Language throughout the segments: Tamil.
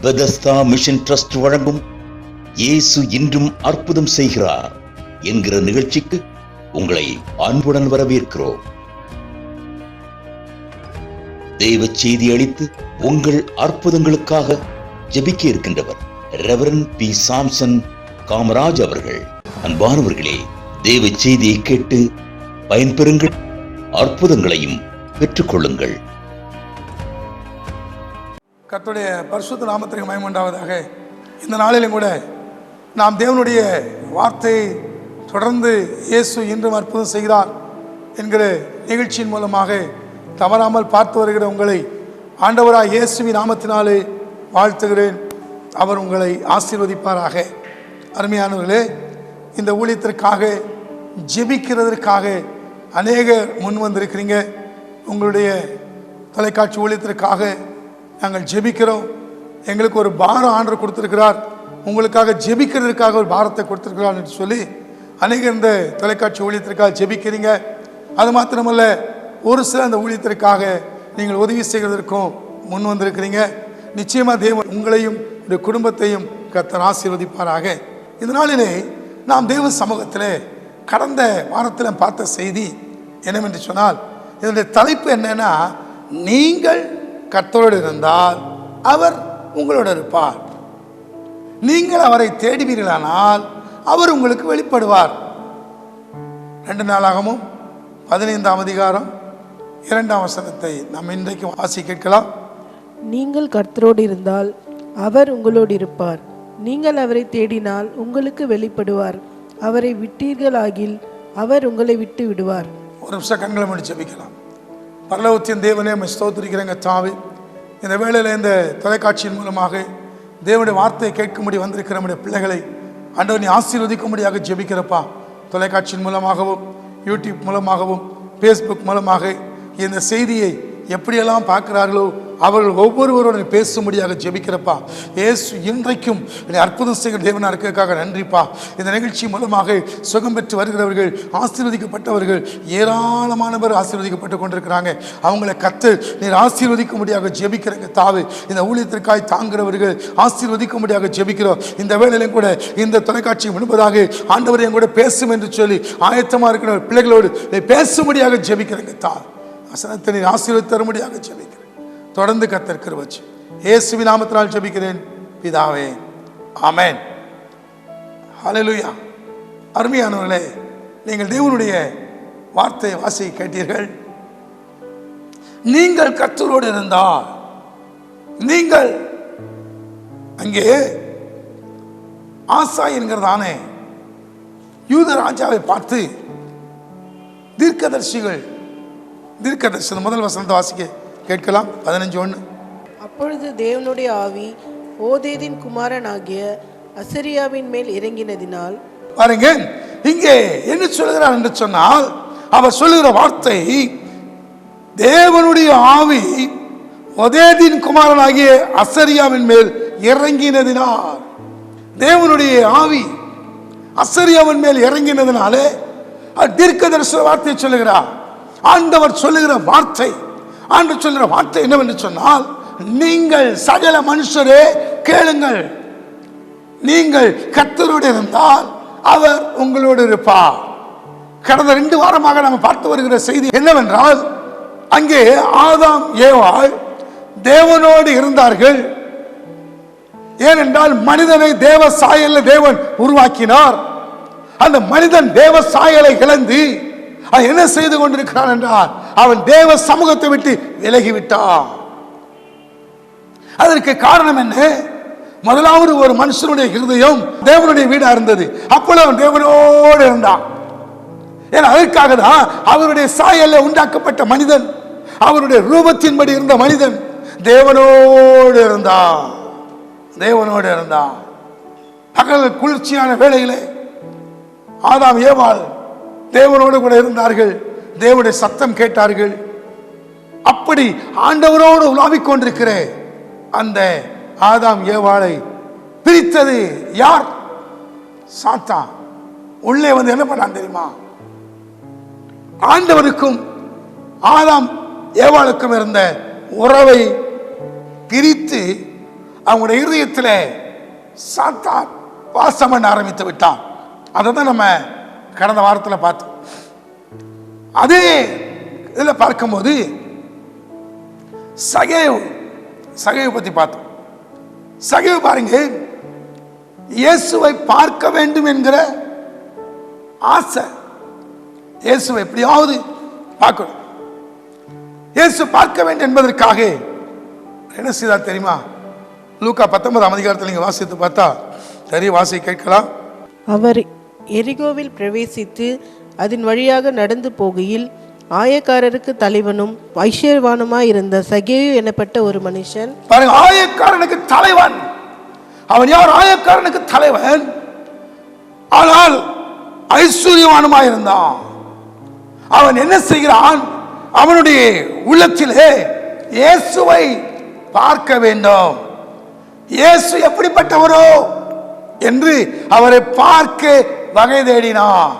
பெதஸ்தா மிஷன் ட்ரஸ்ட் வழங்கும் இயேசு இன்றும் அற்புதம் செய்கிறார் என்கிற நிகழ்ச்சிக்கு உங்களை அன்புடன் வரவேற்கிறோம். தெய்வ செய்தி அளித்து உங்கள் அற்புதங்களுக்காக ஜெபிக்க இருக்கின்றவர் ரெவரண்ட் பி. சாம்சன் காமராஜ் அவர்கள். அன்பானவர்களே, தெய்வ செய்தியை கேட்டு பயன்பெறுங்கள், அற்புதங்களையும் பெற்றுக் கொள்ளுங்கள். கர்த்தருடைய பரிசுத்த நாமத்திற்கு மகிமை உண்டாவதாக. இந்த நாளிலும் கூட நாம் தேவனுடைய வார்த்தையை தொடர்ந்து இயேசு இன்றும் அற்புதம் செய்கிறார் என்கிற நிகழ்ச்சியின் மூலமாக தவறாமல் பார்த்து வருகிற உங்களை ஆண்டவராய் இயேசுவின் நாமத்தினாலே வாழ்த்துகிறேன். அவர் உங்களை ஆசீர்வதிப்பாராக. அருமையானவர்களே, இந்த ஊழியத்திற்காக ஜெபிக்கிறதற்காக அநேகர் முன் வந்திருக்கிறீங்க. உங்களுடைய தொலைக்காட்சி ஊழியத்திற்காக நாங்கள் ஜெபிக்கிறோம். எங்களுக்கு ஒரு பாரம் ஆண்டவர் கொடுத்திருக்கிறார், உங்களுக்காக ஜெபிக்கிறதுக்காக ஒரு பாரத்தை கொடுத்திருக்கிறார் என்று சொல்லி அநேகர் இந்த தொலைக்காட்சி ஊழியத்திற்காக ஜெபிக்கிறீங்க. அது மாத்திரமல்ல, ஒரு சில அந்த ஊழியத்திற்காக நீங்கள் உதவி செய்வதற்கும் முன் வந்திருக்கிறீங்க. நிச்சயமாக தேவன் உங்களையும் உடைய குடும்பத்தையும் கர்த்தர் ஆசீர்வதிப்பாராக. இதனாலே நாம் தேவ சமூகத்தில் கடந்த வாரத்தில் பார்த்த செய்தி என்னவென்று சொன்னால், இதனுடைய தலைப்பு என்னன்னா, நீங்கள் கர்த்தரோடு இருந்தால் அவர் உங்களோடு இருப்பார், நீங்கள் அவரை தேடுவீர்களானால் அவர் உங்களுக்கு வெளிப்படுவார். 2 நாளாகமும் 15ஆம் அதிகாரம் 2ஆம் வசனத்தை நாம் இன்றைக்கு வாசி கேட்கலாம். நீங்கள் கர்த்தரோடு இருந்தால் அவர் உங்களோடு இருப்பார், நீங்கள் அவரை தேடினால் உங்களுக்கு வெளிப்படுவார், அவரை விட்டீர்களாகில் அவர் உங்களை விட்டு விடுவார். ஒரு நிமிஷம் கண்களை மூடி ஜெபிக்கலாம். பரலோகத்தின் தேவனே, ஸ்தோத்திரிக்கிறேங்க தாவி. இந்த வேளையில் இந்த தொலைக்காட்சியின் மூலமாக தேவனுடைய வார்த்தையை கேட்கும்படி வந்திருக்கிற நம்முடைய பிள்ளைகளை ஆண்டவர் நீ ஆசீர்வதிக்கும்படியாக ஜெபிக்கிறப்பா. தொலைக்காட்சியின் மூலமாகவும் யூடியூப் மூலமாகவும் ஃபேஸ்புக் மூலமாக இந்த செய்தியை எப்படியெல்லாம் பார்க்கிறார்களோ அவர்கள் ஒவ்வொருவரோடு பேசும்படியாக ஜெபிக்கிறப்பா. இயேசு இன்றைக்கும் அற்புதம் செய்கிற தேவனாக இருக்கிறதுக்காக நன்றிப்பா. இந்த நிகழ்ச்சி மூலமாக சுகம் பெற்று வருகிறவர்கள், ஆசீர்வதிக்கப்பட்டவர்கள் ஏராளமானவர் ஆசீர்வதிக்கப்பட்டு கொண்டிருக்கிறாங்க. அவங்களை கத்து நீர் ஆசீர்வதிக்கும்படியாக ஜெபிக்கிறங்க தாவு. இந்த ஊழியத்திற்காய் தாங்குகிறவர்கள் ஆசீர்வதிக்கும்படியாக ஜெபிக்கிறோம். இந்த வேளையிலும் கூட இந்த தொலைக்காட்சி முன்பதாக ஆண்டவர் என் கூட பேசும் என்று சொல்லி ஆயத்தமாக இருக்கிற பிள்ளைகளோடு பேசும்படியாக ஜெபிக்கிறங்க தா. வசனத்தை நீர் ஆசீர்வதி தரும்படியாக ஜெபிக்கிறேன். தொடர்ந்து கர்த்தர் கிருபை செய்யும். இயேசுவின் நாமத்தினால் ஜெபிக்கிறேன் பிதாவே, ஆமென். ஹல்லேலூயா. அருமையானவர்களே, நீங்கள் தேவனுடைய வார்த்தையை வாசி கேட்டீர்கள். நீங்கள் கர்த்தரோடு இருந்தால், நீங்கள் அங்கே ஆசா என்கிறதானே யூத ராஜாவை பார்த்து தீர்க்கதரிசனம் முதல் வசனத்தை வாசிக்க கேட்கலாம். 15:1. அப்பொழுது தேவனுடைய ஆவி ஓதேதின் குமாரனாகிய அசரியாவின் மேல் இறங்கினதினால், பாருங்க இங்கே என்ன சொல்லுகிறார் என்று சொன்னால், அவர் சொல்லுகிற வார்த்தை தேவனுடைய ஆவி ஓதேதின் குமாரனாகிய அசரியாவின் மேல் இறங்கினதினால். தேவனுடைய ஆவி அசரியாவின் மேல் இறங்கினதினாலே தீர்க்கதரிசன வார்த்தையை சொல்லுகிறார். ஆண்டவர் சொல்லுகிற வார்த்தை, ஆண்டவர் சொல்லுகிற வார்த்தை என்னவென்று சொன்னால், நீங்கள் சகல மனுஷரே கேளுங்கள், நீங்கள் கர்த்தரோடு இருந்தால் அவர் உங்களோடு இருப்பார். கடந்த 2 வாரமாக நாம் பார்த்து வருகிற செய்தி என்னவென்றால், அங்கே ஆதாம் ஏவாள் தேவனோடு இருந்தார்கள். ஏனென்றால் மனிதனை தேவ சாயலில் தேவன் உருவாக்கினார். அந்த மனிதன் தேவ சாயலை இழந்து என்ன செய்து கொண்டிருக்கிறான் என்றால், அவன் தேவ சமூகத்தை விட்டு விலகிவிட்டான். அதற்கு காரணம் என்ன? முதலாவது ஒரு மனுஷனுடைய இருதயம் தேவனுடைய வீடா இருந்தது. அப்பொழுது அவன் தேவனோடு இருந்தான். ஏன்னா அதற்காக தான் அவருடைய சாயல்ல உண்டாக்கப்பட்ட மனிதன், அவருடைய ரூபத்தின்படி இருந்த மனிதன் தேவனோடு இருந்தான். பகல் குளிர்ச்சியான வேளையிலே ஆதாம் ஏவாள் தேவனோடு கூட இருந்தார்கள். தேவனுடைய சத்தம் கேட்டார்கள். அப்படி ஆண்டவரோடு உலாவிக் கொண்டிருக்கிற அந்த ஆதாம் ஏவாளை பிரித்தது யார்? சாத்தான். உள்ளே வந்து என்ன பண்ணான் தெரியுமா? ஆண்டவருக்கும் ஆதாம் ஏவாளுக்கும் இருந்த உறவை பிரித்து அவங்களுடைய இருதயத்திலே சாத்தான் வாசம் பண்ண ஆரம்பித்து விட்டான். அதை தான் நம்ம கடந்த வாரத்தில் பார்த்தோம். அதே இதில் பார்க்கும்போது சகேவு பற்றி பார்த்தோம். சகேவு பாருங்க, இயேசுவை பார்க்க வேண்டும் என்கிற ஆசை. இயேசுவை எப்படியாவது பார்க்கணும், இயேசு பார்க்க வேண்டும் என்பதற்காக என்ன செய்தார் தெரியுமா? லூக்கா 19 அதிகாரத்தில் நீங்க வாசித்து பார்த்தா சரி, வாசி கேட்கலாம். அவர் எரிகோவில் பிரவேசித்து அதன் வழியாக நடந்து போகையில் ஆயக்காரருக்கு தலைவனும் ஐஸ்வர்யவானுமாயிருந்த சகேயு எனப்பட்ட ஒரு மனுஷன். பாருங்க, ஆயக்காரனுக்கு தலைவன். அவன் யார்? ஆயக்காரனுக்கு தலைவன். ஆனால் ஐஸ்வர்யவானுமாயிருந்தான். அவன் என்ன செய்கிறான்? அவனுடைய உள்ளத்திலே இயேசுவை பார்க்க வேண்டும், இயேசு எப்படிப்பட்டவரோ என்று அவரை பார்க்க வகை தேடினான்.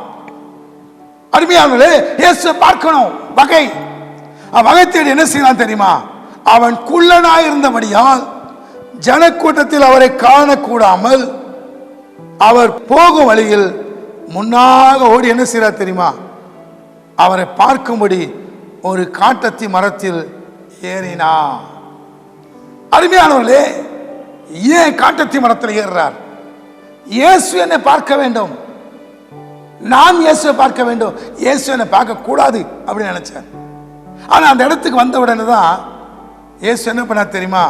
அருமையானவர்களே, இயேசு பார்க்கணும் வகை தேடி என்ன செய்யலாம் தெரியுமா? அவன் குள்ளனாயிருந்தபடியால் ஜனக்கூட்டத்தில் அவரை காணக்கூடாமல் அவர் போகும் வழியில் முன்னாக ஓடி என்ன செய்யறார் தெரியுமா? அவரை பார்க்கும்படி ஒரு காட்டத்தி மரத்தில் ஏறினார். அருமையானவர்களே, ஏன் காட்டத்தி மரத்தில் ஏறுறார்? இயேசு என்னை பார்க்க வேண்டும், நான் இயேசுவை பார்க்க வேண்டும், இயேசு என்னை பார்க்க கூடாது அப்படின்னு நினைச்சார். ஆனா அந்த இடத்துக்கு வந்த உடனே தான் இயேசு என்ன பண்ணார் தெரியுமா?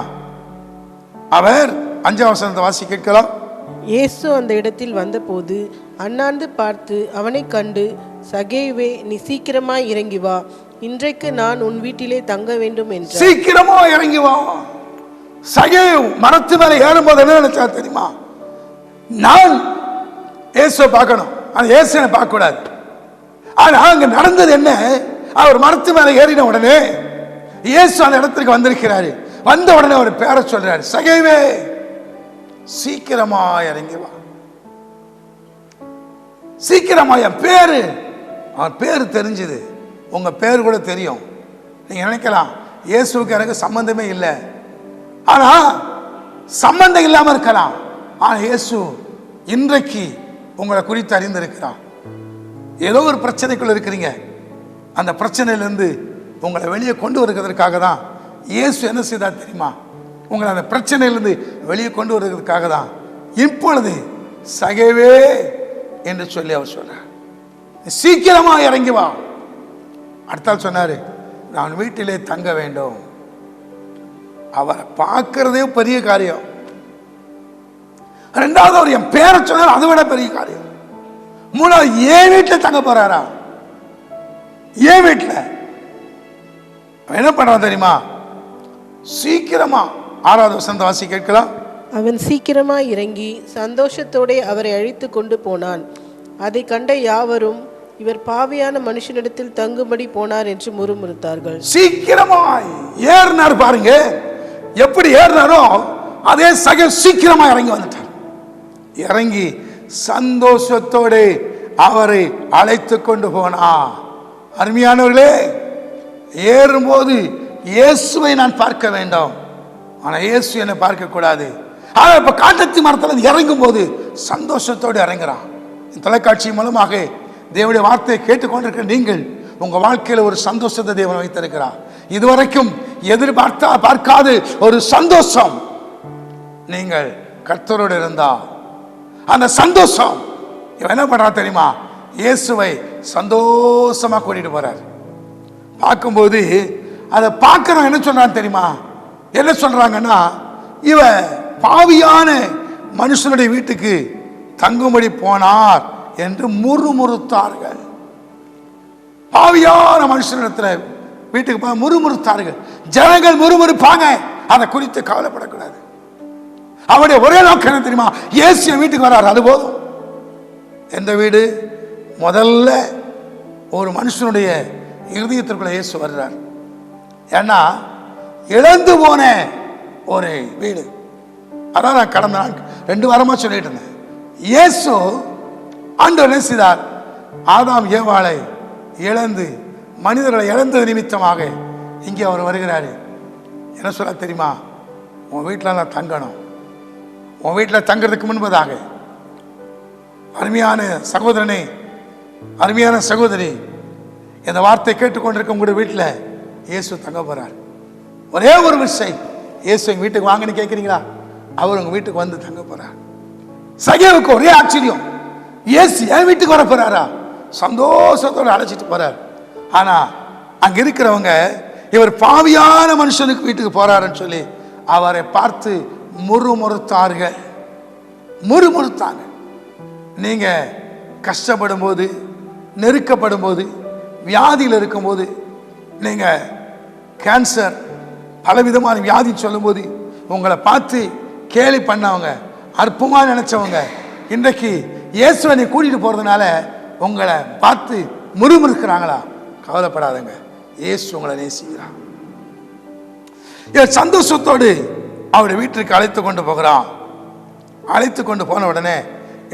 அவர் 5ஆம் வசனத்தை வாசி கேட்கலாம். இயேசு அந்த இடத்தில் வந்தபோது அண்ணாந்து பார்த்து அவனை கண்டு, சகேயுவே, நீ சீக்கிரமாய் இறங்கி வா, இன்றைக்கு நான் உன் வீட்டிலே தங்க வேண்டும் என்றார். சீக்கிரமா இறங்கி வா. சகேயு மரத்து மேல ஏறும்போது என்ன நினைச்சா தெரியுமா? நான் இயேசுவை பார்க்கணும், ஆனா இயேசுவை பார்க்க கூடாது. ஆனா அங்க நடந்தது என்ன? அவர் மரத்து மேல ஏறின உடனே இயேசு அந்த இடத்துக்கு வந்திருக்கிறாரு. வந்த உடனே ஒரு பேரை சொல்றாரு, சகேயுவே, சீக்கிரமா இறங்கி வா. சீக்கிரமா. என் பேரு, அவன் பேரு தெரிஞ்சது. உங்க பேரு கூட தெரியும். நீங்க நினைக்கலாம் இயேசுக்கு எனக்கு சம்பந்தமே இல்லை, ஆனா சம்பந்தம் இல்லாம இருக்கலாம். ஆனா இயேசு இன்றைக்கு உங்களை குறித்து அறிந்திருக்கிறார். ஏதோ ஒரு பிரச்சனைக்குள்ள இருக்கிறீங்க, அந்த பிரச்சனையிலிருந்து உங்களை வெளியே கொண்டு வருவதற்காக தான் இயேசு என்ன செய்தார் தெரியுமா? உங்களை அந்த பிரச்சனையிலிருந்து வெளியே கொண்டு வருவதற்காக தான் இப்பொழுது சகேவே என்று சொல்லி அவர் சொன்னார், சீக்கிரமா இறங்கி வா. அடுத்தால் சொன்னாரு, நான் வீட்டிலே தங்க வேண்டும். அவரை பார்க்கிறதே பெரிய காரியம். ரெண்டாவது அவர் என் பேரை சொன்னார், அதை விட பெரிய காரியம். மூணாவது ஏன் வீட்டில் தங்க போறாரா? ஏன் வீட்டில் என்ன பண்றான் தெரியுமா? சீக்கிரமா. 6வது வசனத்தை வாசி கேட்கலாம். அவன் சீக்கிரமா இறங்கி சந்தோஷத்தோட அவரை அழைத்து கொண்டு போனான். அதை கண்ட யாவரும், இவர் பாவியான மனுஷனிடத்தில் தங்கும்படி போனார் என்று முறுமுறுத்தார்கள். சீக்கிரமாய் ஏறினார். பாருங்க, எப்படி ஏறினாரோ அதே சீக்கிரமா இறங்கி வந்துட்டார். இறங்கி சந்தோஷத்தோடு அவரை அழைத்து கொண்டு போனா. அருமையானவர்களே, ஏறும்போது இயேசுவை நான் பார்க்க வேண்டும், ஆனா இயேசு என்னை பார்க்க கூடாது. ஆனா இப்ப காட்டத்தி மரத்தில் இறங்கும் போது சந்தோஷத்தோடு இறங்குறான். தொலைக்காட்சி மூலமாக தேவனுடைய வார்த்தையை கேட்டுக்கொண்டிருக்கிற நீங்கள், உங்க வாழ்க்கையில ஒரு சந்தோஷத்தை தேவன் வைத்திருக்கிறார். இதுவரைக்கும் பார்க்காத ஒரு சந்தோஷம் நீங்கள் கர்த்தரோடு இருந்தா, அந்த சந்தோஷம் இவன் என்ன பண்றா தெரியுமா? இயேசுவை சந்தோஷமா கூட்டிட்டு போறார். பார்க்கும்போது அதை பார்க்கிறோம். என்ன சொல்றான் தெரியுமா? என்ன சொல்றாங்கன்னா, இவ பாவியான மனுஷனுடைய வீட்டுக்கு தங்கும்படி போனார் என்று முறுமுறுத்தார்கள். பாவியான மனுஷனிடத்துல வீட்டுக்கு முறுமுறுத்தார்கள். ஜனங்கள் முறுமுறுப்பாங்க, அதை குறித்து கவலைப்படக்கூடாது. அவருடைய ஒரே நோக்கம் என்ன தெரியுமா? இயேசு வீட்டுக்கு வராரு, அது போதும். எந்த வீடு? முதல்ல ஒரு மனுஷனுடைய இருதயத்திற்குள்ள இயேசு வர்றார். ஏன்னா இழந்து போன ஒரு வீடு. அதான் நான் கடந்த நாள் 2 வாரமா சொல்லிட்டு இருந்தேன். இயேசு ஆண்டவர் என்ன செய்தார்? ஆதாம் ஏவாளை இழந்து, மனிதர்களை இழந்தது நிமித்தமாக இங்கே அவர் வருகிறாரு. என்ன சொல்ல தெரியுமா? உன் வீட்டில் நான் தங்கணும், உன் வீட்டில் தங்கிறதுக்கு முன்பதாக அருமையான சகோதரனே, அருமையான சகோதரி, இந்த வார்த்தை கேட்டுக்கொண்டிருக்க உங்களுடைய வீட்டில் இயேசு தங்க போறார். ஒரே ஒரு விஷயம், இயேசு எங்க வீட்டுக்கு வாங்கன்னு கேட்குறீங்களா? அவர் உங்க வீட்டுக்கு வந்து தங்க போறார். சகேவுக்கு ஒரே ஆச்சரியம், இயேசு என் வீட்டுக்கு வர போறாரா? சந்தோஷத்தோடு அழைச்சிட்டு போறார். ஆனா அங்க இருக்கிறவங்க இவர் பாவியான மனுஷனுக்கு வீட்டுக்கு போறாருன்னு சொல்லி அவரை பார்த்து முறுமுறுத்தார்கள். முறுமுறுத்தாங்க. நீங்க கஷ்டப்படும் போது, நெருக்கப்படும் போது, வியாதியில் இருக்கும்போது, நீங்க கேன்சர் பலவிதமான வியாதி சொல்லும்போது உங்களை பார்த்து கேலி பண்ணவங்க, அற்புதமா நினைச்சவங்க இன்றைக்கு இயேசுவை கூட்டிட்டு போறதுனால உங்களை பார்த்து முறுமுறுக்கிறாங்களா? கவலைப்படாதங்க, இயேசு உங்களை நேசிக்கிறான். சந்தோஷத்தோடு அவருடைய வீட்டிற்கு அழைத்து கொண்டு போகிறான். அழைத்து கொண்டு போன உடனே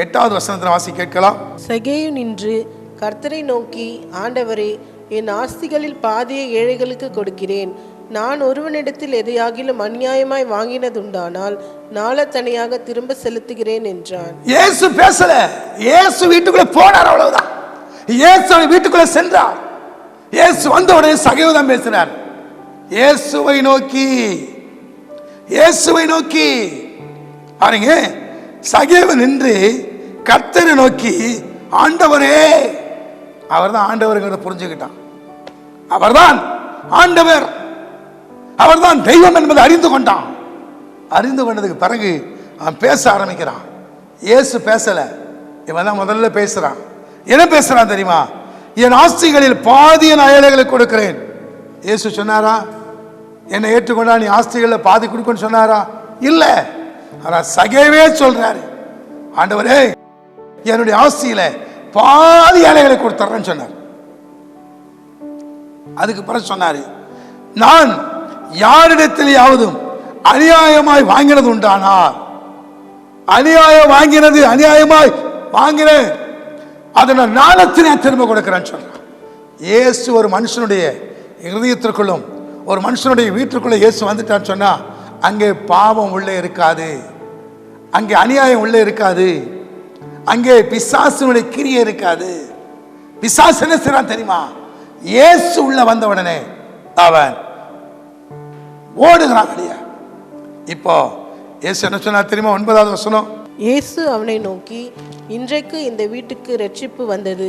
8வது வசனத்தில் வாசி கேட்கலாம். சகேயு நின்று கர்த்தரை நோக்கி, ஆண்டவரே, என் ஆஸ்திகளில் பாதியை ஏழைகளுக்கு கொடுக்கிறேன். நான் ஒருவனிடத்தில் எதையாகிலும் அநியாயமாய் வாங்கினதுண்டானால் நாளத்தனியாக திரும்ப செலுத்துகிறேன் என்றான். இயேசு பேசல, இயேசு வீட்டுக்குள்ள போனார், அவ்வளவுதான். இயேசு வீட்டுக்குள்ள சென்றார். இயேசு வந்த உடனே சகேயு தான் பேசுறார். இயேசுவை நோக்கி, இயேசுவை நோக்கி பாருங்க. சகேயு நின்று கர்த்தரை நோக்கி, ஆண்டவரே, அவர்தான் ஆண்டவர்ங்கிறத புரிஞ்சுக்கிட்டான். அவர்தான் ஆண்டவர், அவர்தான் தெய்வம் என்பதை அறிந்து கொண்டான். அறிந்து கொண்டதுக்கு பிறகு அவன் பேச ஆரம்பிக்கிறான். இயேசு பேசல, இவன் தான் முதல்ல பேசுறான். என்ன பேசுறான் தெரியுமா? என் ஆஸ்திகளில் பாதியை நான் ஏழைகளுக்கு கொடுக்கிறேன். இயேசு சொன்னாரா என்னை ஏற்றுக்கொண்டா நீ ஆஸ்திகளில் பாதி கொடுக்கணும்னு சொன்னாரா? இல்ல. ஆனா சகேவே சொல்றாரு, ஆண்டவரே, என்னுடைய ஆஸ்தியில பாதி ஏழைகளுக்கு கொடுத்துறேன்னு சொன்னார். அதுக்கு பிறகு சொன்னாரு, நான் யாரிடத்திலேயாவதும் அநியாயமாய் வாங்கினது உண்டானா, அநியாயம் வாங்கினது, அநியாயமாய் வாங்கினேன், அதை நான் நாளத்திலே திரும்ப கொடுக்கிறேன்னு சொல்றான். இயேசு ஒரு மனுஷனுடைய இருதயத்திற்குள்ளும் ஒரு மனுஷனுடைய வீட்டுக்குள்ள இயேசு வந்துட்டான்னு சொன்னா அங்கே பாவம் உள்ளே இருக்காது, அங்கே அநியாயம் உள்ளே இருக்காது, அங்கே பிசாசுனுடைய கிரியை இருக்காது. பிசாசு என்ன செய்றான் தெரியுமா? இயேசு உள்ள வந்த உடனே அவன் ஓடுகிறான் வெளியே. இப்போ இயேசு என்ன சொன்னார் தெரியுமா? 9வது வசனம். இயேசு அவனை நோக்கி, இன்றைக்கு இந்த வீட்டுக்கு இரட்சிப்பு வந்தது,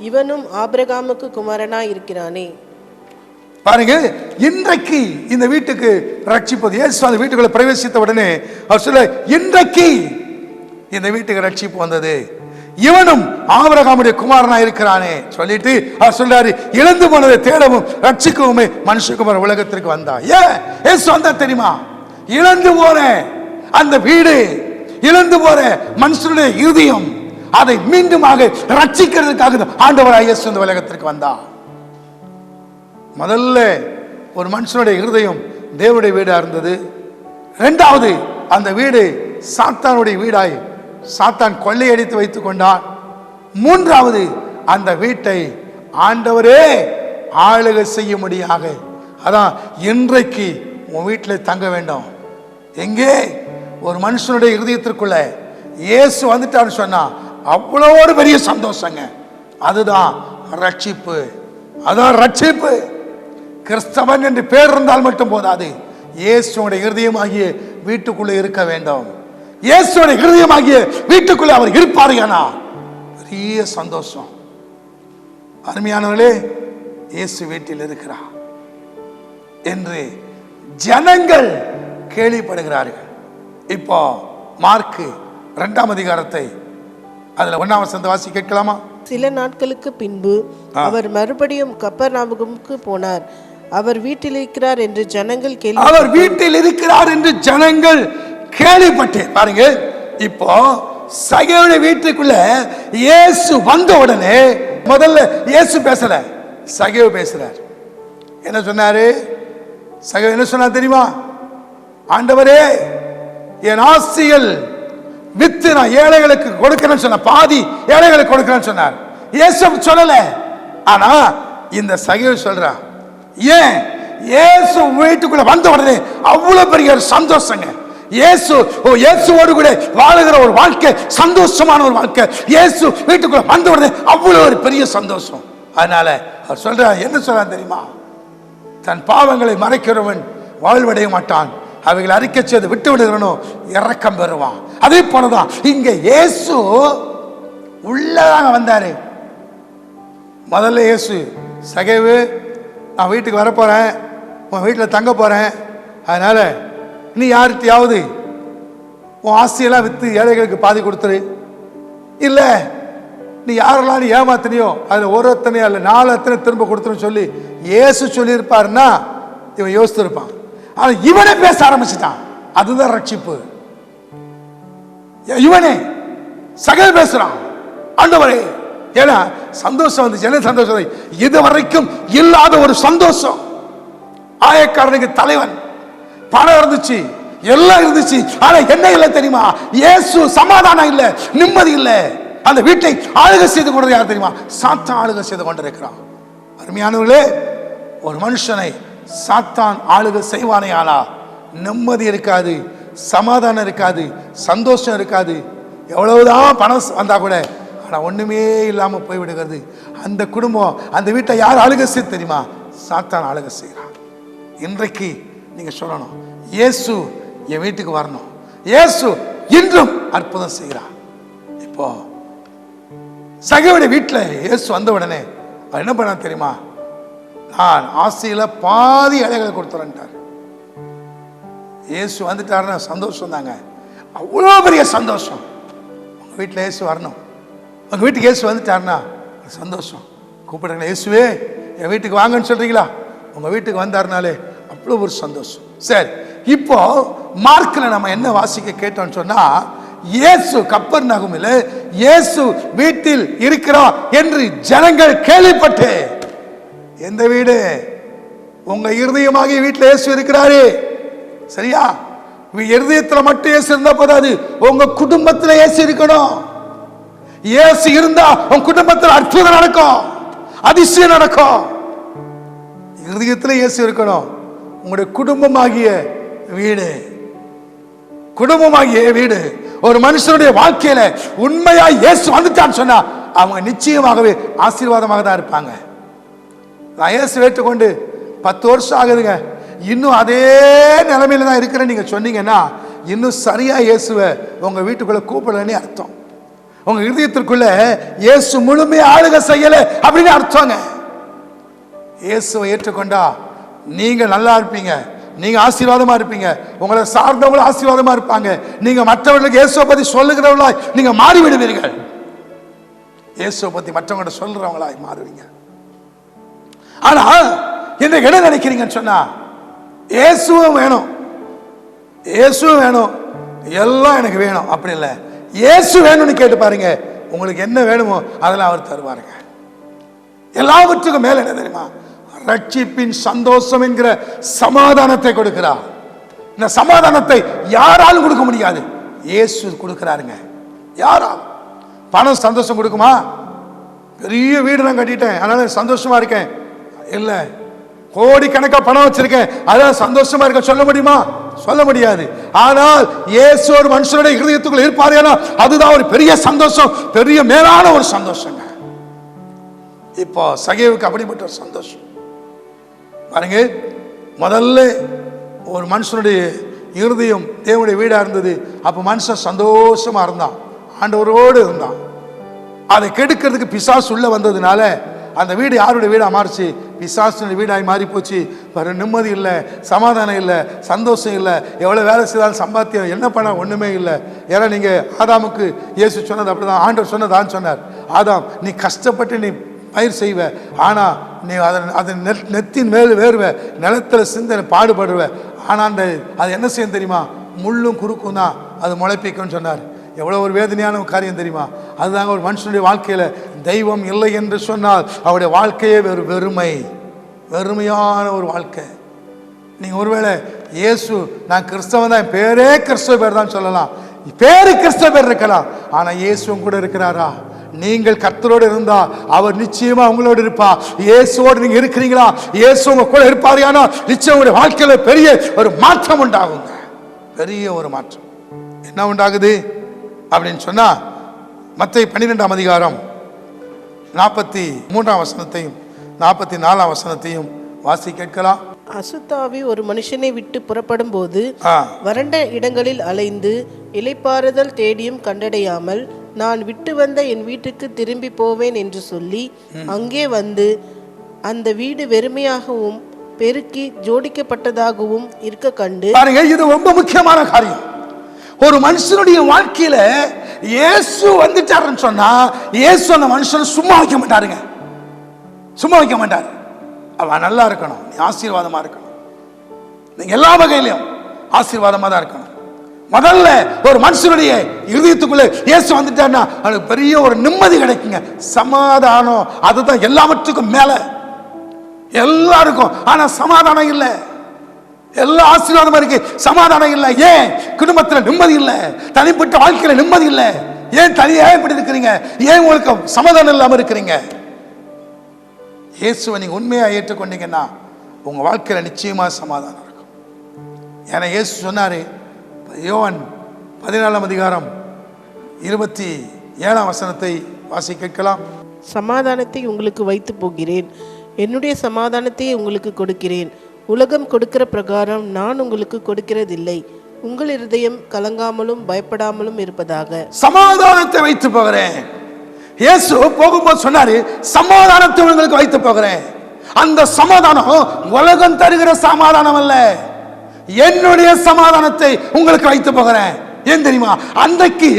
இவனும் ஆபிரகாமுக்கு குமாரனாய் இருக்கிறானே. பாருங்க, இன்றைக்கு இந்த வீட்டுக்கு ரட்சிப்பது. இயேசு அந்த வீட்டுக்குள்ள பிரவேசித்த உடனே அவர் சொல்ல, இன்றைக்கு இந்த வீட்டுக்கு ரட்சிப்பு வந்தது, இவனும் ஆபிரகாமுடைய குமாரனா இருக்கிறானே சொல்லிட்டு அவர் சொல்றாரு, இழந்து போனதை தேடவும் ரட்சிக்கவுமே மனுஷகுமாரன் உலகத்திற்கு வந்தா. ஏன் இயேசு வந்தா தெரியுமா? இழந்து போற அந்த வீடு, இழந்து போற மனுஷனுடைய இருதயம், அதை மீண்டுமாக ரட்சிக்கிறதுக்காக ஆண்டவராய் இயேசு இந்த உலகத்திற்கு வந்தா. முதல்ல ஒரு மனுஷனுடைய இருதயம் தேவனுடைய வீடா இருந்தது. இரண்டாவது, அந்த வீடு சாத்தானுடைய வீடாய் சாத்தான் கொள்ளையடித்து வைத்துக் கொண்டான். மூன்றாவது, அந்த வீட்டை ஆண்டவரே ஆளுகை செய்ய முடியாக. அதான் இன்றைக்கு உன் வீட்டில் தங்க வேண்டும். எங்கே? ஒரு மனுஷனுடைய இருதயத்திற்குள்ள இயேசு வந்துட்டான்னு சொன்னா அவ்வளோ பெரிய சந்தோஷங்க. அதுதான் ரட்சிப்பு, அதான் ரட்சிப்பு. கிறிஸ்தவன் என்று பேர் இருந்தால் மட்டும் போதாது, இயேசுடைய இருதயமாகிய வீட்டுக்குள்ளே இருக்க வேண்டும். இயேசுடைய இருதயமாகிய வீட்டுக்குள்ளே அவர் இருப்பாருனா பெரிய சந்தோஷம். அருமையானவர்களே, இயேசு வீட்டில் இருக்கிறார் என்று ஜனங்கள் கேள்விப்படுகிறார்கள். இப்போ மார்க்கு 2ஆம் அதிகாரத்தை அதுல 1ஆம் வசனத்தை வாசி கேட்கலாமா? சில நாட்களுக்கு பின்பு அவர் மறுபடியும் கப்பர்நாகுமுக்கு போனார். அவர் வீட்டில் இருக்கிறார் என்று ஜனங்கள் அவர் வீட்டில் இருக்கிறார் என்று ஜனங்கள் கேள்விப்பட்டேன். பாருங்க, இப்போ சகேயுடைய வீட்டுக்குள்ள இயேசு வந்த உடனே முதல்ல இயேசு பேசல, சகேயு பேசுறார். என்ன சொன்னாரு? சகேயு என்ன சொன்னார் தெரியுமா? ஆண்டவரே, என் ஆஸ்திகள் வித்து நான் ஏழைகளுக்கு கொடுக்கிறேன்னு சொன்ன, பாதி ஏழைகளுக்கு கொடுக்கிறேன்னு சொன்னார். இயேசு சொல்லல. ஆனா இந்த சகேயு சொல்றான். ஏன்? இயேசு வீட்டுக்குள்ள வந்த உடனே அவ்வளவு பெரிய ஒரு சந்தோஷங்க. இயேசுவோடு கூட வாழுகிற ஒரு வாழ்க்கை சந்தோஷமான ஒரு வாழ்க்கை. இயேசு வீட்டுக்குள்ள வந்த உடனே அவ்வளவு ஒரு பெரிய சந்தோஷம். அதனால அவர் சொல்றார், என்ன சொல்றார் தெரியுமா? தன் பாவங்களை மறைக்கிறவன் வாழ்வடைய மாட்டான், அவைகளை அறிக்கை செய்து விட்டு விடுகிறனோ இரக்கம் பெறுவான். அதே போலதான் இங்க இயேசு உள்ளதாக வந்தாரு. முதல்ல இயேசு, சகேவு நான் வீட்டுக்கு வரப்போறேன், உன் வீட்டில் தங்க போறேன், அதனால நீ யார்கிட்டையாவது உன் ஆசையெல்லாம் விற்று ஏழைகளுக்கு பாதி கொடுத்துரு, இல்லை நீ யாரெல்லாம் நீ ஏமாத்தினியோ அதில் ஒரு எத்தனையோ இல்லை 4 எத்தனை திரும்ப கொடுத்துருன்னு சொல்லி இயேசு சொல்லியிருப்பாருன்னா இவன் யோசித்திருப்பான். ஆனால் இவனே பேச ஆரம்பிச்சுட்டான். அதுதான் ரட்சிப்பு. இவனே சகல் பேசுறான், ஆண்டவரே, ஏன்னா சந்தோஷம் வந்துச்சு. என்ன சந்தோஷம்? இது வரைக்கும் இல்லாத ஒரு சந்தோஷம். ஆயக்காரனுக்கு தலைவன், பணம் இருந்துச்சு, எல்லாம் இருந்துச்சு, ஆனா என்ன இல்லை தெரியுமா? இயேசு சமாதானம் இல்லை, நிம்மதி இல்லை. அந்த வீட்டை ஆளுகை செய்து கொண்டது யார் தெரியுமா? சாத்தான் ஆளுகை செய்து கொண்டிருக்கிறான். அருமையானவர்களே, ஒரு மனுஷனை சாத்தான் ஆளுகை செய்வானே ஆனா நிம்மதி இருக்காது, சமாதானம் இருக்காது, சந்தோஷம் இருக்காது. எவ்வளவுதான் பணம் வந்தா கூட ஆனா ஒண்ணுமே இல்லாம போய்விடுகிறது. அந்த குடும்பம், அந்த வீட்டை யார் ஆளுகை செய்து தெரியுமா? சாத்தான் ஆளுகை செய்கிறான். இன்றைக்கு நீங்க சொல்லணும், இயேசு என் வீட்டுக்கு வரணும், இயேசு இன்றும் அற்புதம் செய்கிறார். இப்போ சகேவுடைய வீட்டில் இயேசு வந்த உடனே அவர் என்ன பண்ண தெரியுமா? நான் ஆசையில பாதி இலைகளை கொடுத்துறேன்ட்டார். இயேசு வந்துட்டாருன்னா சந்தோஷம் தாங்க, அவ்வளோ பெரிய சந்தோஷம். உங்க வீட்டில் இயேசு வரணும், உங்க வீட்டுக்கு இயேசு வந்துட்டாருன்னா சந்தோஷம். கூப்பிடுறீங்களா, இயேசுவே என் வீட்டுக்கு வாங்கன்னு சொல்றீங்களா? உங்க வீட்டுக்கு வந்தாருனாலே அவ்வளோ ஒரு சந்தோஷம். சரி, இப்போ மார்க்கில் நம்ம என்ன வாசிக்க கேட்டோம்னு சொன்னா, இயேசு கப்பர்நகூமில் இயேசு வீட்டில் இருக்கிறார் என்று ஜனங்கள் கேள்விப்பட்டு, எந்த வீடு? உங்க இருதயமாகிய வீட்டில் இயேசு இருக்கிறாரு, சரியா? இருதயத்தில் மட்டும் இயேசு இருந்தா போதாது, உங்க குடும்பத்தில் இயேசு இருக்கணும். இயேசு இருந்தா உங்க குடும்பத்தில் அற்புதம் நடக்கும், அதிசயம் நடக்கும். இருதயத்தில் இயேசு இருக்கணும். உங்களுடைய குடும்பமாகிய வீடு, குடும்பமாகிய வீடு, ஒரு மனுஷனுடைய வாழ்க்கையில உண்மையா இயேசு வந்துட்டான்னு சொன்னா அவங்க நிச்சயமாகவே ஆசீர்வாதமாக தான் இருப்பாங்க. நான் இயேசு ஏற்றுக்கொண்டு 10 வருஷம் ஆகுதுங்க, இன்னும் அதே நிலைமையில தான் இருக்கிறேன் நீங்க சொன்னீங்கன்னா இன்னும் சரியா இயேசுவை உங்க வீட்டுக்குள்ள கூப்பிடலன்னு அர்த்தம். உங்க இதயத்திற்குள்ள இயேசு முழுமையா ஆளுகை செய்யல அப்படின்னு அர்த்தங்க. இயேசுவை ஏற்றுக்கொண்டா நீங்க நல்லா இருப்பீங்க, நீங்க ஆசீர்வாதமா இருப்பீங்க, உங்களை சார்ந்தவங்களும் ஆசீர்வாதமா இருப்பாங்க. நீங்க மற்றவர்களுக்கு இயேசுவை பத்தி சொல்லுகிறவங்களா நீங்க மாறி விடுவீர்கள். இயேசுவை பத்தி மற்றவங்க சொல்றவங்களா மாறுவீங்க. ஆனா இன்றைக்கு என்ன நினைக்கிறீங்கன்னு சொன்னா, இயேசுவும் வேணும், இயேசுவும் வேணும், எல்லாம் எனக்கு வேணும் அப்படி இல்லை. இயேசு வேணும்னு கேட்டு பாருங்க, உங்களுக்கு என்ன வேணுமோ அதெல்லாம் அவர் தருவாருங்க. எல்லாவற்றுக்கும் மேல என்ன தெரியுமா? ரட்சிப்பின் சந்தோஷம் என்கிற சமாதானத்தை கொடுக்கிறார். இந்த சமாதானத்தை யாராலும் கொடுக்க முடியாது, இயேசு கொடுக்கிறாருங்க. யாரால்? பணம் சந்தோஷம் கொடுக்குமா? பெரிய வீடு நான் கட்டிட்டேன் அதனால சந்தோஷமா இருக்கேன், இல்ல கோடிக்கணக்கா பணம் வச்சிருக்கேன் அதான் சந்தோஷமா இருக்க சொல்ல முடியுமா? சொல்ல முடியாது. ஆனால் இயேசு ஒரு மனுஷனுடைய இருதயத்துக்குள்ள இருப்பாரு, அதுதான் ஒரு பெரிய சந்தோஷம், பெரிய மேலான ஒரு சந்தோஷங்க. இப்போ சகேவுக்கு அப்படிப்பட்ட ஒரு சந்தோஷம் பாருங்க. முதல்ல ஒரு மனுஷனுடைய இருதயம் தேவனுடைய வீடா இருந்தது. அப்ப மனுஷன் சந்தோஷமா இருந்தான், ஆண்டவரோடு இருந்தான். அதை கெடுக்கிறதுக்கு பிசாசு உள்ள வந்ததுனால அந்த வீடு யாருடைய வீடா மாறிச்சு? பிசாசுடைய வீடாய் மாறி போச்சு. நிம்மதி இல்லை, சமாதானம் இல்லை, சந்தோஷம் இல்லை. எவ்வளவு வேலை செய்தாலும் சம்பாத்தியம் என்ன பண்ண ஒண்ணுமே இல்லை. ஏன்னா நீங்க ஆதாமுக்கு இயேசு சொன்னது அப்படிதான், ஆண்டவர் சொன்னதான் சொன்னார். ஆதாம், நீ கஷ்டப்பட்டு நீ பயிர் செய்வ, ஆனா நீ அதை நெத்தின் மேல் வேறுவ, நிலத்துல சிந்தனை பாடுபடுவ, ஆனா அந்த அது என்ன செய்யும் தெரியுமா? முள்ளும் குறுக்கும் தான் அது முளைப்பிக்கும்னு சொன்னார். எவ்வளவு ஒரு வேதனையான காரியம் தெரியுமா? அதுதாங்க ஒரு மனுஷனுடைய வாழ்க்கையில தெய்வம் இல்லை என்று சொன்னால் அவருடைய வாழ்க்கையே வெறுமை, வெறுமையான ஒரு வாழ்க்கை. நீங்க ஒருவேளை இயேசு நான் கிறிஸ்தவன் தான், பேரே கிறிஸ்தவ பேர் தான் சொல்லலாம், பேரு கிறிஸ்தவ பேர் இருக்கலாம், ஆனா இயேசுவும் கூட இருக்கிறாரா? நீங்கள் கர்த்தரோடு இருந்தா அவர் நிச்சயமா உங்களோடு இருப்பா. இயேசுவோடு நீங்க இருக்கிறீங்களா? இயேசு உங்க கூட இருப்பாரு, ஆனா நிச்சயம் உங்களுடைய வாழ்க்கையில பெரிய ஒரு மாற்றம் உண்டாகுங்க, பெரிய ஒரு மாற்றம். என்ன உண்டாகுது அப்படின்னு சொன்னா, மத்தேயு 12ஆம் அதிகாரம் 43ஆம் வசனத்தையும் 44ஆம் வசனத்தையும் வாசி கேட்கலாம். அசுத்தாவி ஒரு மனுஷனை விட்டு புறப்படும் போது வறண்ட இடங்களில் அலைந்து இளைப்பாறுதல் தேடியும் கண்டடையாமல், நான் விட்டு வந்த என் வீட்டுக்கு திரும்பி போவேன் என்று சொல்லி அங்கே வந்து அந்த வீடு வெறுமையாகவும் பெருக்கி ஜோடிக்கப்பட்டதாகவும் இருக்க கண்டு. பாருங்க, இது ரொம்ப முக்கியமான காரியம். ஒரு மனுஷனுடைய வாழ்க்கையில இயேசு வந்துட்டாருன்னு சொன்னா, இயேசு அந்த மனுஷனை சும்மா வைக்க மாட்டாருங்க. சும்மா வைக்க மாட்டார். அவன் நல்லா இருக்கணும், நீ ஆசீர்வாதமா இருக்கணும், நீங்க எல்லா வகையிலும் ஆசீர்வாதமா தான் இருக்கணும். முதல்ல ஒரு மனுஷனுடைய இருதயத்துக்குள்ள இயேசு வந்துட்டாருன்னா அவனுக்கு பெரிய ஒரு நிம்மதி கிடைக்குங்க, சமாதானம். அதுதான் எல்லாவற்றுக்கும் மேல எல்லாருக்கும். ஆனா சமாதானம் இல்லை. எல்லா ஆசீர்வாதமா இருக்கு, சமாதானம் இல்லை. ஏன் குடும்பத்துல நிம்மதி இல்லை, தனிப்பட்ட வாழ்க்கையில நிம்மதி இல்லை. ஏன் தனியா இப்படி இருக்கிறீங்க? ஏன் உங்களுக்கு சமாதானம் இல்லாம இருக்கிறீங்க? இயேசுவை நீங்க உண்மையா ஏற்றுக்கொண்டீங்கன்னா உங்க வாழ்க்கையில நிச்சயமா சமாதானம் இருக்கும். ஏன்னா இயேசு சொன்னாரு, யோவான் 14ஆம் அதிகாரம் 27ஆம் வசனத்தை வாசி கேட்கலாம். சமாதானத்தை உங்களுக்கு வைத்து போகிறேன், என்னுடைய சமாதானத்தை உங்களுக்கு கொடுக்கிறேன். உலகம் கொடுக்கிற பிரகாரம் நான் உங்களுக்கு கொடுக்கிறதில்லை. உங்கள் இருதயம் கலங்காமலும் பயப்படாமலும் இருப்பதாக. சமாதானத்தை வைத்து போகிறேன். இயேசு போகும்போது சொன்னாரு, சமாதானத்தை உங்களுக்கு வைத்து போகிறேன். அந்த சமாதானம் உலகம் தருகிற சமாதானம் அல்ல, என்னுடைய சமாதானத்தை உங்களுக்கு வைத்து போகிறேன். ஏன் தெரியுமா? அன்றைக்கு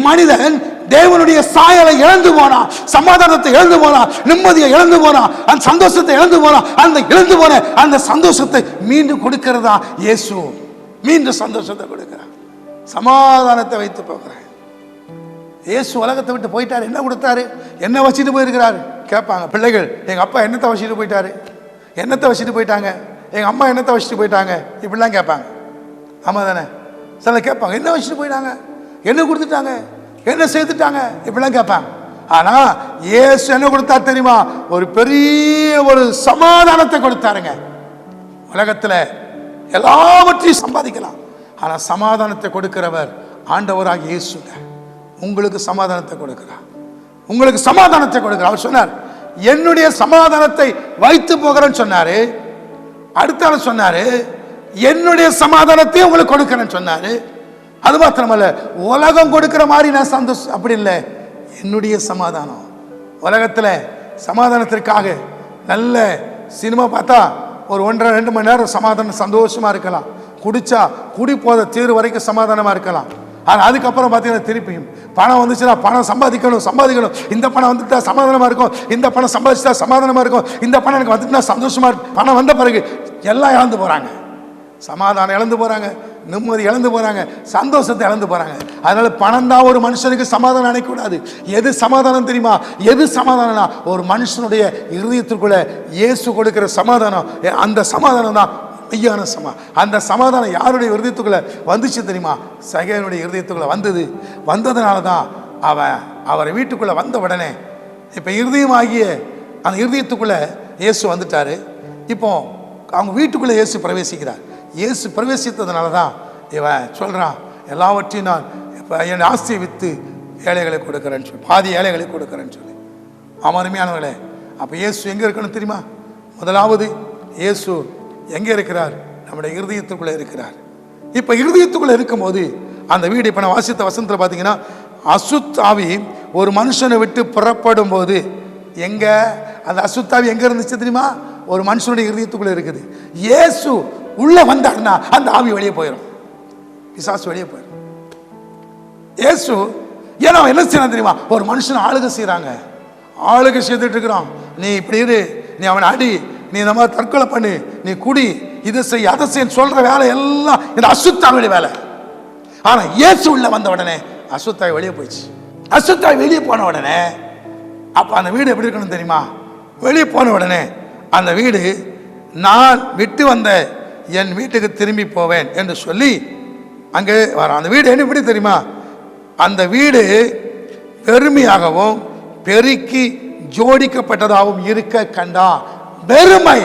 மனிதன் தேவனுடைய சாயலை இழந்து போனா, சமாதானத்தை இழந்து போனா, நிம்மதியை இழந்து போனா, அந்த சந்தோஷத்தை இழந்து போனா, அந்த இழந்து போன அந்த சந்தோஷத்தை மீண்டும் கொடுக்கிறதா இயேசு. மீண்டும் சந்தோஷத்தை கொடுக்கிறார், சமாதானத்தை வைத்து போகிறேன். இயேசு உலகத்தை விட்டு போயிட்டாரு, என்ன கொடுத்தாரு? என்ன வச்சுட்டு போயிருக்கிறாரு கேட்பாங்க பிள்ளைகள். எங்க அப்பா என்னத்தை வச்சுட்டு போயிட்டாரு, என்னத்தை வச்சுட்டு போயிட்டாங்க, எங்க அம்மா என்னத்தை வச்சுட்டு போயிட்டாங்க, இப்படிலாம் கேட்பாங்க. ஆமா தானே? சில கேட்பாங்க, என்ன வச்சுட்டு போயிட்டாங்க, என்ன கொடுத்துட்டாங்க, என்ன சேர்த்துட்டாங்க, இப்படிலாம் கேட்பாங்க. ஆனா இயேசு என்ன கொடுத்தாரு தெரியுமா? ஒரு பெரிய ஒரு சமாதானத்தை கொடுத்தாருங்க. உலகத்துல எல்லாவற்றையும் சம்பாதிக்கலாம், ஆனா சமாதானத்தை கொடுக்கிறவர் ஆண்டவராக இயேசுங்க. உங்களுக்கு சமாதானத்தை கொடுக்கிறார், உங்களுக்கு சமாதானத்தை கொடுக்கிறார். அவர் சொன்னார், என்னுடைய சமாதானத்தை வைத்து போகிறேன்னு சொன்னாரு. அடுத்த சொன்னாரு, என்னுடைய சமாதானத்தை உங்களுக்கு கொடுக்கிறேன்னு சொன்னாரு. அது மாத்திரமல்ல, உலகம் கொடுக்கிற மாதிரி நான் சந்தோஷம் அப்படி இல்லை, என்னுடைய சமாதானம். உலகத்துல சமாதானத்திற்காக நல்ல சினிமா பார்த்தா ஒரு 1.5-2 மணி நேரம் சமாதானம் சந்தோஷமா இருக்கலாம், குடிச்சா குடி போத தீர்வு வரைக்கும் சமாதானமா இருக்கலாம். ஆனால் அதுக்கப்புறம் பார்த்தீங்கன்னா திருப்பியும் பணம் வந்துச்சுன்னா பணம் சம்பாதிக்கணும், இந்த பணம் வந்துட்டா சமாதானமா இருக்கும், இந்த பணம் சம்பாதிச்சுட்டா சமாதானமா இருக்கும், இந்த பணம் எனக்கு வந்துட்டுனா சந்தோஷமா இருக்கும். பணம் வந்த பிறகு எல்லாம் இழந்து போறாங்க, சமாதானம் இழந்து போறாங்க, நிம்மதி இழந்து போறாங்க, சந்தோஷத்தை இழந்து போறாங்க. அதனால பணம் தான் ஒரு மனுஷனுக்கு சமாதானம் அடையக்கூடாது. எது சமாதானம் தெரியுமா? எது சமாதானம்னா ஒரு மனுஷனுடைய இருதயத்திற்குள்ள இயேசு கொடுக்கிற சமாதானம். அந்த சமாதானம் தான் மெய்யான அந்த சமாதானம் யாருடைய இருதயத்துக்குள்ள வந்துச்சு தெரியுமா? சகேனுடைய இருதயத்துக்குள்ள வந்ததுனால தான் அவரை வீட்டுக்குள்ள வந்த உடனே இப்ப இருதயமாகிய அந்த இருதயத்துக்குள்ள இயேசு வந்துட்டாரு. இப்போ அவங்க வீட்டுக்குள்ள இயேசு பிரவேசிக்கிறார். இயேசு பிரவேசித்ததுனால தான் இவன் சொல்றான், எல்லாவற்றையும் நான் இப்போ என் ஆஸ்தியை விற்று ஏழைகளை கொடுக்குறேன்னு சொல்லி, பாதி ஏழைகளை கொடுக்குறேன்னு சொல்லி. அருமையானவர்களே, அப்போ இயேசு எங்கே இருக்கணும் தெரியுமா? முதலாவது இயேசு எங்கே இருக்கிறார்? நம்முடைய இருதயத்துக்குள்ளே இருக்கிறார். இப்போ இருதயத்துக்குள்ளே இருக்கும்போது அந்த வீடு, இப்போ நான் வாசித்த வசனத்தில் பார்த்தீங்கன்னா, அசுத்தாவி ஒரு மனுஷனை விட்டு புறப்படும் போது எங்க அந்த அசுத்தாவி எங்க இருந்துச்சு தெரியுமா? ஒரு மனுஷனுடைய இருதயத்துக்குள்ளே இருக்குது. இயேசு உள்ள வந்தாருன்னா அந்த ஆவி வெளியே போயிடும், பிசாசு வெளியே போயிடும். இயேசு ஏன்னா என்ன செய்யணும் தெரியுமா? ஒரு மனுஷன் ஆளுகை செய்யறாங்க, ஆளுகை செய்துட்டு இருக்கிறான். நீ இப்படி இரு, நீ அவனை அடி, நீ இந்த மாதிரி தற்கொலை பண்ணு, நீ குடி, இதை செய் அதை செய்ய சொல்ற வேலை எல்லாம் இந்த அசுத்தாவிய வேலை. ஆனா இயேசு உள்ள வந்த உடனே அசுத்தாய் வெளியே போயிடுச்சு. அசுத்தாய் வெளியே போன உடனே அப்ப அந்த வீடு எப்படி இருக்கணும் தெரியுமா? வெளியே போன உடனே அந்த வீடு, நான் விட்டு வந்த என் வீட்டுக்கு திரும்பி போவேன் என்று சொல்லி அங்கே வர. அந்த வீடு என்ன எப்படி தெரியுமா? அந்த வீடு பெருமையாகவும் பெருக்கி ஜோடிக்கப்பட்டதாகவும் இருக்க கண்டா. பெருமை,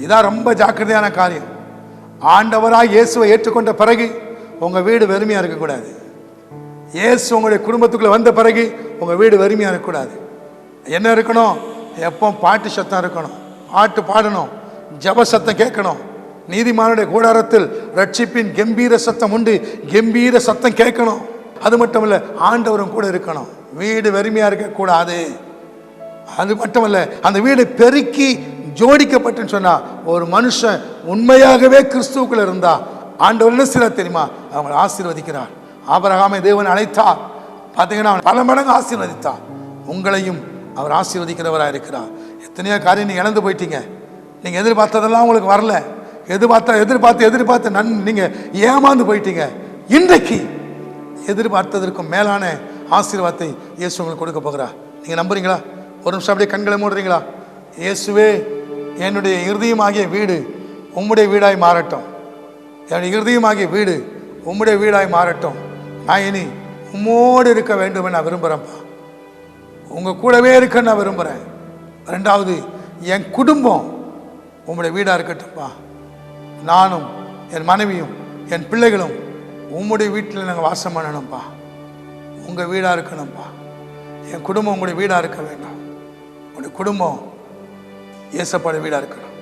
இதான் ரொம்ப ஜாக்கிரதையான காரியம். ஆண்டவராய் இயேசுவை ஏற்றுக்கொண்ட பிறகு உங்கள் வீடு வெறுமையாக இருக்கக்கூடாது. இயேசு உங்களுடைய குடும்பத்துக்குள்ளே வந்த பிறகு உங்கள் வீடு வெறுமையாக இருக்கக்கூடாது. என்ன இருக்கணும்? எப்போ பாட்டு சத்தம் இருக்கணும், பாட்டு பாடணும், ஜப சத்தம் கேட்கணும். நீதிமானுடைய கூடாரத்தில் ரட்சிப்பின் கம்பீர சத்தம் உண்டு, கம்பீர சத்தம் கேட்கணும். அது மட்டும் இல்லை, ஆண்டவரும் கூட இருக்கணும். வீடு வெறுமையாக இருக்கக்கூடாது. அது மட்டுமல்ல, அந்த வீடு பெருக்கி ஜோடிக்கப்பட்டுன்னு சொன்னா, ஒரு மனுஷன் உண்மையாகவே கிறிஸ்துவுக்குள்ள இருந்தா ஆண்டவர் என்ன செய்ய தெரியுமா? அவங்களை ஆசீர்வதிக்கிறார். ஆபிரகாமை தேவன் அழைத்தார், பார்த்தீங்கன்னா பல மடங்கு ஆசீர்வதித்தார். உங்களையும் அவர் ஆசீர்வதிக்கிறவராக இருக்கிறார். எத்தனையோ காரியம் நீங்கள் இழந்து போயிட்டீங்க. நீங்கள் எதிர்பார்த்ததெல்லாம் உங்களுக்கு வரல. எதிர்பார்த்து நீங்கள் ஏமாந்து போயிட்டீங்க. இன்றைக்கு எதிர்பார்த்ததற்கும் மேலான ஆசீர்வாதத்தை இயேசு உங்களுக்கு கொடுக்க போகிறார். நீங்கள் நம்புறீங்களா? ஒரு நிமிஷம் அப்படியே கண்களை மூடுறீங்களா? இயேசுவே, என்னுடைய இருதயமாகிய வீடு உம்முடைய வீடாய் மாறட்டும். என்னுடைய இருதயமாகிய வீடு உம்முடைய வீடாய் மாறட்டும். நான் இனி உம்மோடு இருக்க வேண்டும் நான் விரும்புகிறேன்ப்பா. உங்கள் கூடவே இருக்க நான் விரும்புகிறேன். ரெண்டாவது, என் குடும்பம் உம்முடைய வீடாக இருக்கட்டும்ப்பா. நானும் என் மனைவியும் என் பிள்ளைகளும் உம்முடைய வீட்டில் நாங்கள் வாசம் பண்ணணும்ப்பா. உங்கள் வீடாக இருக்கணும்ப்பா. என் குடும்பம் உங்களுடைய வீடாக இருக்க வேண்டாம். உங்களுடைய குடும்பம் இயேசப்பாட வீடாக இருக்கணும்.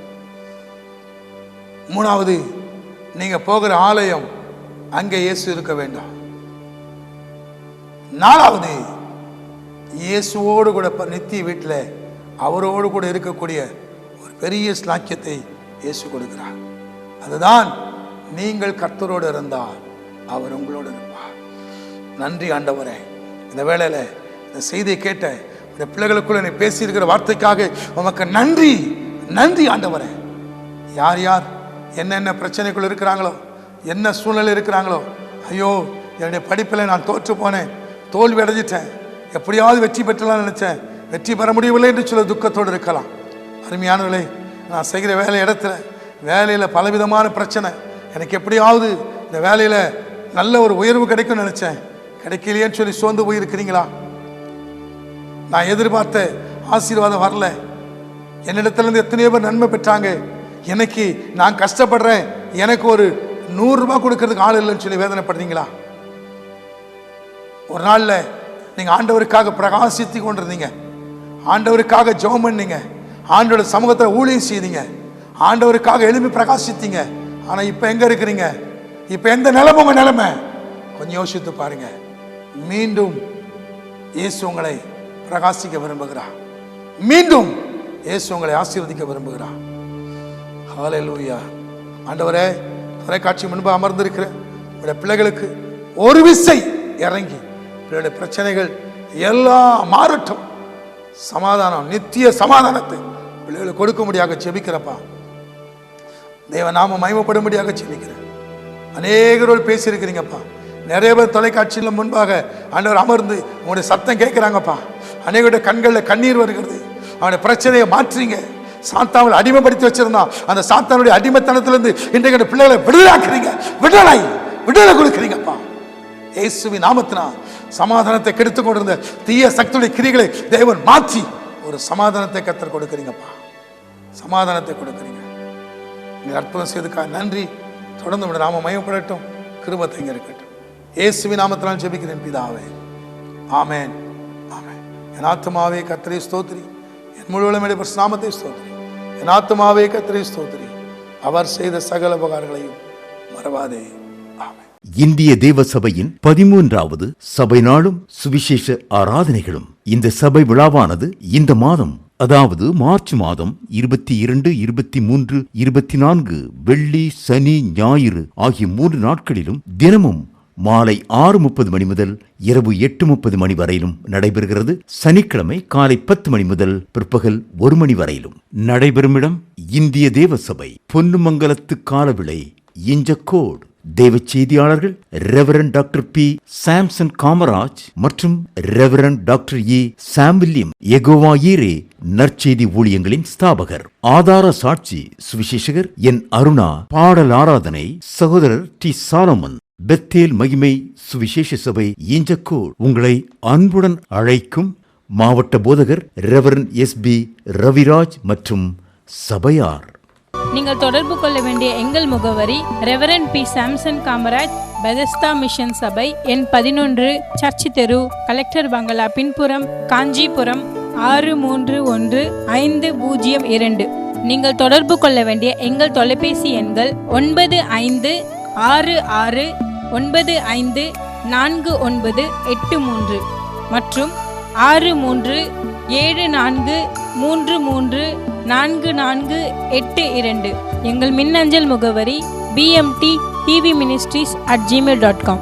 மூணாவது, நீங்கள் போகிற ஆலயம் அங்கே இயேசு இருக்க வேண்டாம். நாலாவது, இயேசுவோடு கூட நித்திய வீட்டில் அவரோடு கூட இருக்கக்கூடிய ஒரு பெரிய ஸ்லாக்கியத்தை இயேசு கொடுக்கிறார். அதுதான், நீங்கள் கர்த்தரோடு இருந்தால் அவர் உங்களோடு இருப்பார். நன்றி ஆண்டவரே. இந்த வேளையில் இந்த செய்தியை கேட்ட இந்த பிள்ளைகளுக்குள்ள நீ பேசியிருக்கிற வார்த்தைக்காக உமக்கு நன்றி. நன்றி ஆண்டவரே. யார் யார் என்னென்ன பிரச்சனைக்குள் இருக்கிறாங்களோ, என்ன சூழ்நிலை இருக்கிறாங்களோ, ஐயோ என்னுடைய படிப்பில் நான் தோற்று போனேன், தோல்வி அடைஞ்சிட்டேன், எப்படியாவது வெற்றி பெற்றலாம் நினைச்சேன், வெற்றி பெற முடியவில்லை என்று சொல்ல துக்கத்தோடு இருக்கலாம். அருமையானவர்களே, நான் செய்கிற வேலையில் பலவிதமான பிரச்சனை, எனக்கு எப்படியாவது இந்த வேலையில் நல்ல ஒரு உயர்வு கிடைக்கும்னு நினைச்சேன், கிடைக்கலையேன்னு சொல்லி சோர்ந்து போயிருக்கிறீங்களா? நான் எதிர்பார்த்த ஆசீர்வாதம் வரல, என்னிடத்துலேருந்து எத்தனையோ பேர் நன்மை பெற்றாங்க, எனக்கு நான் கஷ்டப்படுறேன், எனக்கு ஒரு 100 ரூபாய் கொடுக்கறதுக்கு ஆள் இல்லைன்னு சொல்லி வேதனைப்படுறீங்களா? ஒரு நாளில் நீங்கள் ஆண்டவருக்காக பிரகாசித்து கொண்டிருந்தீங்க, ஆண்டவருக்காக ஜெபம் பண்ணீங்க, ஆண்டோட சமூகத்தில் ஊழியம் செய்தீங்க, ஆண்டவருக்காக எழுப்பி பிரகாசித்தீங்க. ஆனால் இப்போ எங்கே இருக்கிறீங்க? இப்போ எந்த நிலைமை உங்கள் நிலைமை? கொஞ்சம் யோசித்து பாருங்க. மீண்டும் இயேசு உங்களை பிரகாசிக்க விரும்புகிறார். மீண்டும் இயேசு உங்களை ஆசீர்வதிக்க விரும்புகிறார். ஹல்லேலூயா. ஆண்டவரே, தொலைக்காட்சி முன்பு அமர்ந்திருக்கிற உங்களுடைய பிள்ளைகளுக்கு ஒரு விசை இறங்கி பிள்ளைகளுடைய பிரச்சனைகள் எல்லாம் மாறட்டும். சமாதானம், நித்திய சமாதானத்தை பிள்ளைகளுக்கு கொடுக்க முடியாக ஜெபிக்கிறப்பா. தேவ நாம மகிமைப்படும்படியாக ஜெபிக்கிறேன். அநேகரோடு பேசியிருக்கிறீங்கப்பா. நிறைய பேர் தொலைக்காட்சியில் முன்பாக ஆண்டவர் அமர்ந்து உங்களுடைய சத்தம் கேட்குறாங்கப்பா. அநேகருடைய கண்களில் கண்ணீர் வருகிறது. அவனுடைய பிரச்சனையை மாற்றுறீங்க. சாத்தாவை அடிமைப்படுத்தி வச்சிருந்தான், அந்த சாத்தானுடைய அடிமைத்தனத்திலிருந்து இன்றைக்கு பிள்ளைகளை விடுதலாக்குறீங்க, விடுதலை கொடுக்குறீங்கப்பா. இயேசுவின் நாமத்தினால் சமாதானத்தை கெடுத்து கொண்டிருந்த தீய சக்தியுடைய கிரிகளை தேவன் மாற்றி ஒரு சமாதானத்தை கர்த்தர் கொடுக்குறீங்கப்பா. சமாதானத்தை கொடுக்குறீங்க. நீங்கள் அற்புதம் செய்துக்காக நன்றி. தொடர்ந்து உங்களுடைய நாம மகிமைப்படட்டும், கிருபை இங்கே இருக்கட்டும். இயேசுவின் நாமத்தினால் ஜெபிக்கிறேன் பிதாவே, ஆமென், ஆமென். என் ஆத்துமாவே கர்த்தரை ஸ்தோத்திரி, என் முழு உள்ளமே நாமத்தை ஸ்தோத்திரி. என் ஆத்துமாவே கர்த்தரை ஸ்தோத்திரி, அவர் செய்த சகல உபகாரங்களையும் மறவாதே. ஆமென். இந்திய தேவ சபையின் 13வது சபை நாளும் சுவிசேஷ ஆராதனைகளும். இந்த சபை விழாவானது இந்த மாதம், அதாவது மார்ச் மாதம் 22, 23, 24 வெள்ளி, சனி, ஞாயிறு ஆகிய 3 நாட்களிலும் தினமும் மாலை 6:30 மணி முதல் இரவு 8:30 மணி வரையிலும் நடைபெறுகிறது. சனிக்கிழமை காலை 10 மணி முதல் பிற்பகல் 1 மணி வரையிலும் நடைபெறும் இடம் இந்திய தேவ சபை, பொன்னுமங்கலத்து காலவிளை, இஞ்சக்கோடு. தேவ செய்தியாளர்கள் reverend doctor P. Samson Kamaraj மற்றும் ரெவரண்ட் டாக்டர் ஏ. சாம்வில்லியம் எகோவாயீரே நற்செய்தி ஊழியங்களின் ஸ்தாபகர். ஆதார சாட்சி சுவிசேஷகர் என் அருணா. பாடல் ஆராதனை சகோதரர் டி. சாலமன். பெத்தேல் மகிமை சுவிசேஷ சபை ஈஞ்சக்கோடு உங்களை அன்புடன் அழைக்கும். மாவட்ட போதகர் ரெவரண்ட் எஸ். பி. ரவிராஜ் மற்றும் சபையார். நீங்கள் தொடர்பு கொள்ள வேண்டிய எங்கள் முகவரி reverend B Samson Kamaraj, Bethesda mission சபை, எண் 11, சர்ச் தெரு, கலெக்டர் பங்களா பின்புறம், காஞ்சிபுரம் 631502. நீங்கள் தொடர்பு கொள்ள வேண்டிய எங்கள் தொலைபேசி எண்கள் 9565954983 மற்றும் 6374334482. எங்கள் மின்னஞ்சல் முகவரி bmttvministries@gmail.com.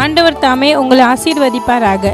ஆண்டவர் தாமே உங்களை ஆசீர்வதிப்பாராக.